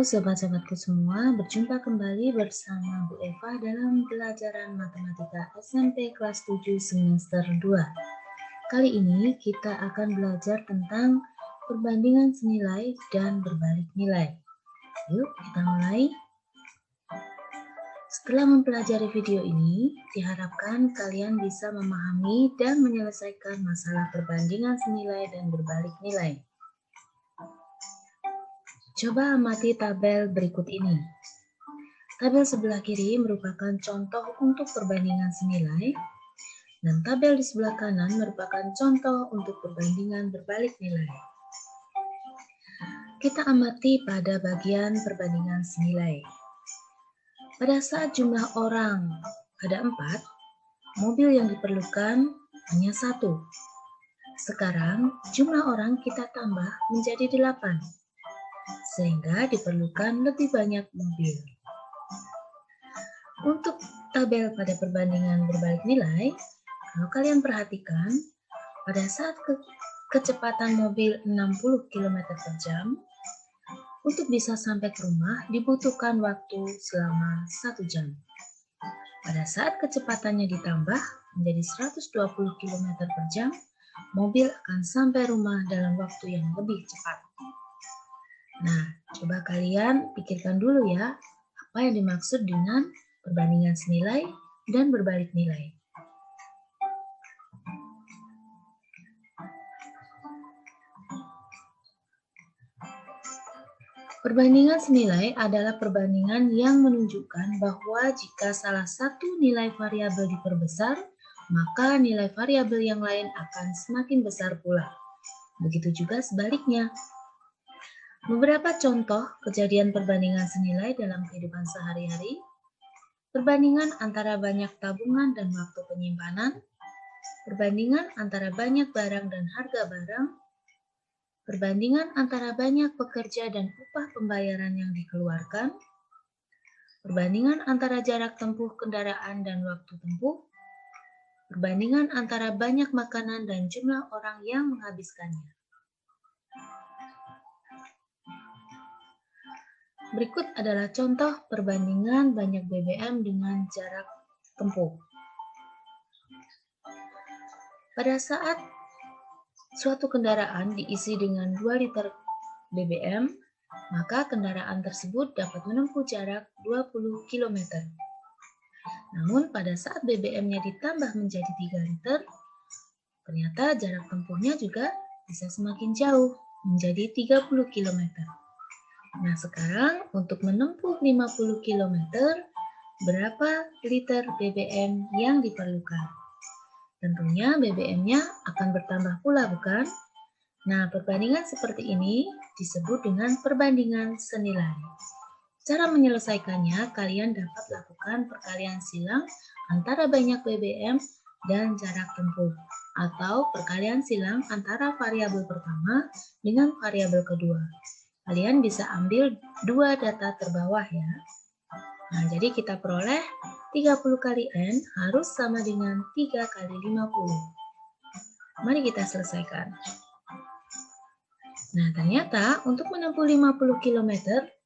Halo sobat-sobatku semua, berjumpa kembali bersama Bu Eva dalam pelajaran Matematika SMP kelas 7 semester 2. Kali ini kita akan belajar tentang perbandingan senilai dan berbalik nilai. Yuk kita mulai. Setelah mempelajari video ini, diharapkan kalian bisa memahami dan menyelesaikan masalah perbandingan senilai dan berbalik nilai. Coba amati tabel berikut ini. Tabel sebelah kiri merupakan contoh untuk perbandingan senilai, dan tabel di sebelah kanan merupakan contoh untuk perbandingan berbalik nilai. Kita amati pada bagian perbandingan senilai. Pada saat jumlah orang ada 4, mobil yang diperlukan hanya 1. Sekarang jumlah orang kita tambah menjadi 8. Sehingga diperlukan lebih banyak mobil. Untuk tabel pada perbandingan berbalik nilai, kalau kalian perhatikan, pada saat kecepatan mobil 60 km per jam, untuk bisa sampai ke rumah dibutuhkan waktu selama 1 jam. Pada saat kecepatannya ditambah menjadi 120 km per jam, mobil akan sampai rumah dalam waktu yang lebih cepat. Nah, coba kalian pikirkan dulu ya, apa yang dimaksud dengan perbandingan senilai dan berbalik nilai. Perbandingan senilai adalah perbandingan yang menunjukkan bahwa jika salah satu nilai variabel diperbesar, maka nilai variabel yang lain akan semakin besar pula. Begitu juga sebaliknya. Beberapa contoh kejadian perbandingan senilai dalam kehidupan sehari-hari: perbandingan antara banyak tabungan dan waktu penyimpanan, perbandingan antara banyak barang dan harga barang, perbandingan antara banyak pekerja dan upah pembayaran yang dikeluarkan, perbandingan antara jarak tempuh kendaraan dan waktu tempuh, perbandingan antara banyak makanan dan jumlah orang yang menghabiskannya. Berikut adalah contoh perbandingan banyak BBM dengan jarak tempuh. Pada saat suatu kendaraan diisi dengan 2 liter BBM, maka kendaraan tersebut dapat menempuh jarak 20 km. Namun pada saat BBM-nya ditambah menjadi 3 liter, ternyata jarak tempuhnya juga bisa semakin jauh, menjadi 30 km. Nah, sekarang untuk menempuh 50 km, berapa liter BBM yang diperlukan? Tentunya BBM-nya akan bertambah pula, bukan? Nah, perbandingan seperti ini disebut dengan perbandingan senilai. Cara menyelesaikannya, kalian dapat lakukan perkalian silang antara banyak BBM dan jarak tempuh, atau perkalian silang antara variabel pertama dengan variabel kedua. Kalian bisa ambil 2 data terbawah ya. Nah, jadi kita peroleh 30 kali N harus sama dengan 3 kali 50. Mari kita selesaikan. Nah, ternyata untuk menempuh 50 km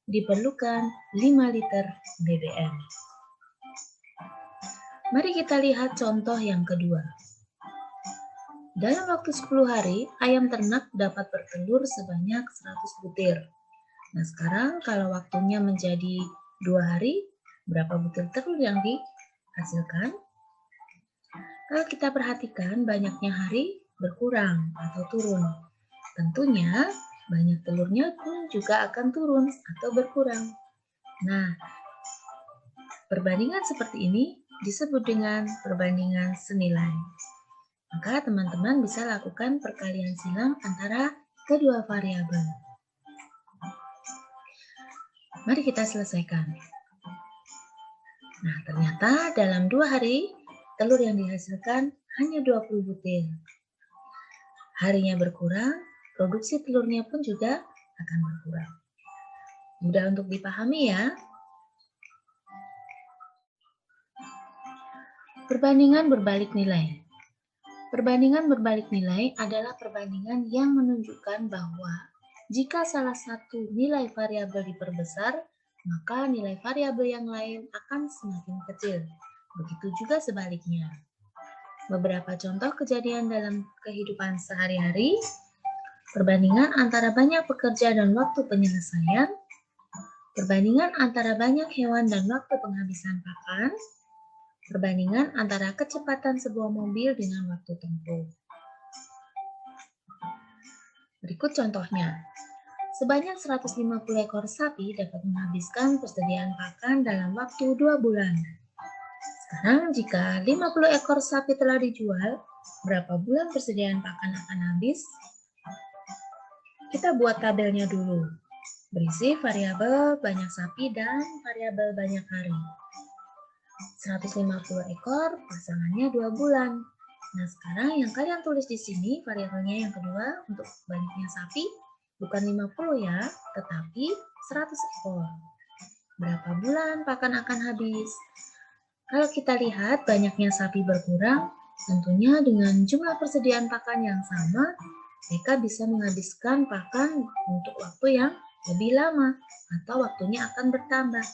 diperlukan 5 liter BBM. Mari kita lihat contoh yang kedua. Dalam waktu 10 hari, ayam ternak dapat bertelur sebanyak 100 butir. Nah, sekarang kalau waktunya menjadi 2 hari, berapa butir telur yang dihasilkan? Kalau kita perhatikan, banyaknya hari berkurang atau turun. Tentunya, banyak telurnya pun juga akan turun atau berkurang. Nah, perbandingan seperti ini disebut dengan perbandingan senilai. Maka teman-teman bisa lakukan perkalian silang antara kedua variabel. Mari kita selesaikan. Nah, ternyata dalam 2 hari, telur yang dihasilkan hanya 20 butir. Harinya berkurang, produksi telurnya pun juga akan berkurang. Mudah untuk dipahami ya. Perbandingan berbalik nilai. Perbandingan berbalik nilai adalah perbandingan yang menunjukkan bahwa Jika salah satu nilai variabel diperbesar, maka nilai variabel yang lain akan semakin kecil. Begitu juga sebaliknya. Beberapa contoh kejadian dalam kehidupan sehari-hari, perbandingan antara banyak pekerja dan waktu penyelesaian, perbandingan antara banyak hewan dan waktu penghabisan pakan, perbandingan antara kecepatan sebuah mobil dengan waktu tempuh. Berikut contohnya. Sebanyak 150 ekor sapi dapat menghabiskan persediaan pakan dalam waktu 2 bulan. Sekarang jika 50 ekor sapi telah dijual, berapa bulan persediaan pakan akan habis? Kita buat tabelnya dulu. Berisi variabel banyak sapi dan variabel banyak hari. 150 ekor, pasangannya 2 bulan. Nah, sekarang yang kalian tulis di sini variabelnya yang kedua untuk banyaknya sapi bukan 50 ya, tetapi 100 ekor. Berapa bulan pakan akan habis? Kalau kita lihat banyaknya sapi berkurang, tentunya dengan jumlah persediaan pakan yang sama, mereka bisa menghabiskan pakan untuk waktu yang lebih lama atau waktunya akan bertambah.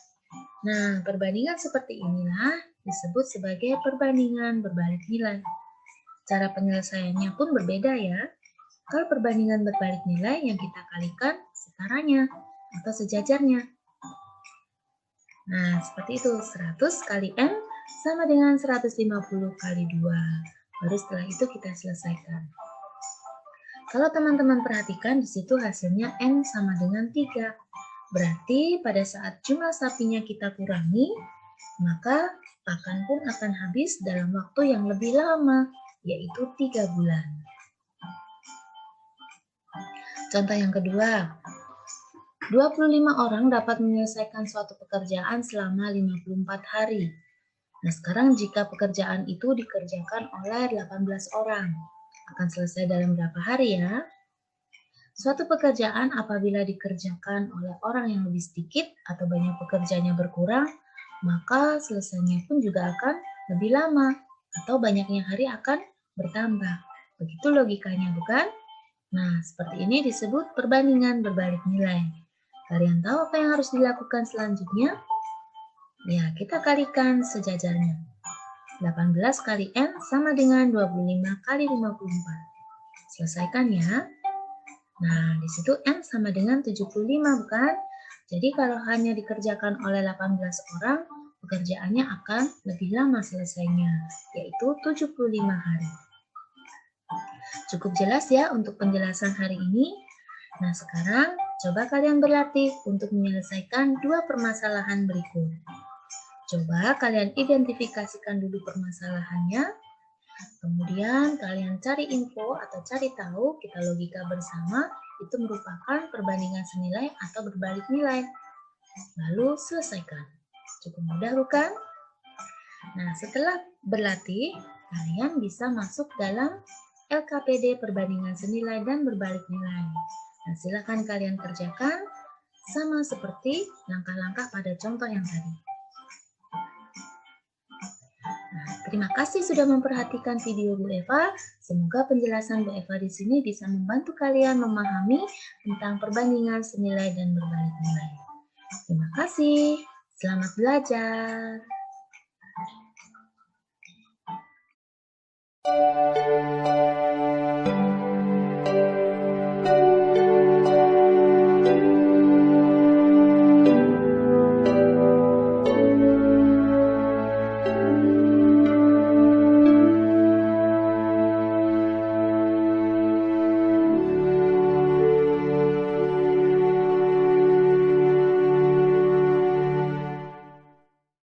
Nah, perbandingan seperti inilah disebut sebagai perbandingan berbalik nilai. Cara penyelesaiannya pun berbeda ya. Kalau perbandingan berbalik nilai yang kita kalikan setaranya atau sejajarnya. Nah, seperti itu. 100 kali M sama dengan 150 kali 2. Baru setelah itu kita selesaikan. Kalau teman-teman perhatikan di situ hasilnya N sama dengan 3. Berarti pada saat jumlah sapinya kita kurangi, maka pakan pun akan habis dalam waktu yang lebih lama, yaitu 3 bulan. Contoh yang kedua, 25 orang dapat menyelesaikan suatu pekerjaan selama 54 hari. Nah, sekarang jika pekerjaan itu dikerjakan oleh 18 orang, akan selesai dalam berapa hari ya? Suatu pekerjaan apabila dikerjakan oleh orang yang lebih sedikit atau banyak pekerjanya berkurang, maka selesainya pun juga akan lebih lama atau banyaknya hari akan bertambah. Begitu logikanya, bukan? Nah, seperti ini disebut perbandingan berbalik nilai. Kalian tahu apa yang harus dilakukan selanjutnya? Ya, kita kalikan sejajarnya. 18 kali N sama dengan 25 kali 54. Selesaikan ya. Nah, di situ N sama dengan 75, bukan? Jadi kalau hanya dikerjakan oleh 18 orang, pekerjaannya akan lebih lama selesainya, yaitu 75 hari. Cukup jelas ya untuk penjelasan hari ini? Nah, sekarang coba kalian berlatih untuk menyelesaikan dua permasalahan berikut. Coba kalian identifikasikan dulu permasalahannya, kemudian kalian cari info atau cari tahu, kita logika bersama, itu merupakan perbandingan senilai atau berbalik nilai. Lalu selesaikan. Cukup mudah bukan? Nah, setelah berlatih, kalian bisa masuk dalam LKPD perbandingan senilai dan berbalik nilai. Nah, silakan kalian kerjakan sama seperti langkah-langkah pada contoh yang tadi. Nah, terima kasih sudah memperhatikan video Bu Eva. Semoga penjelasan Bu Eva di sini bisa membantu kalian memahami tentang perbandingan senilai dan berbalik nilai. Terima kasih. Selamat belajar.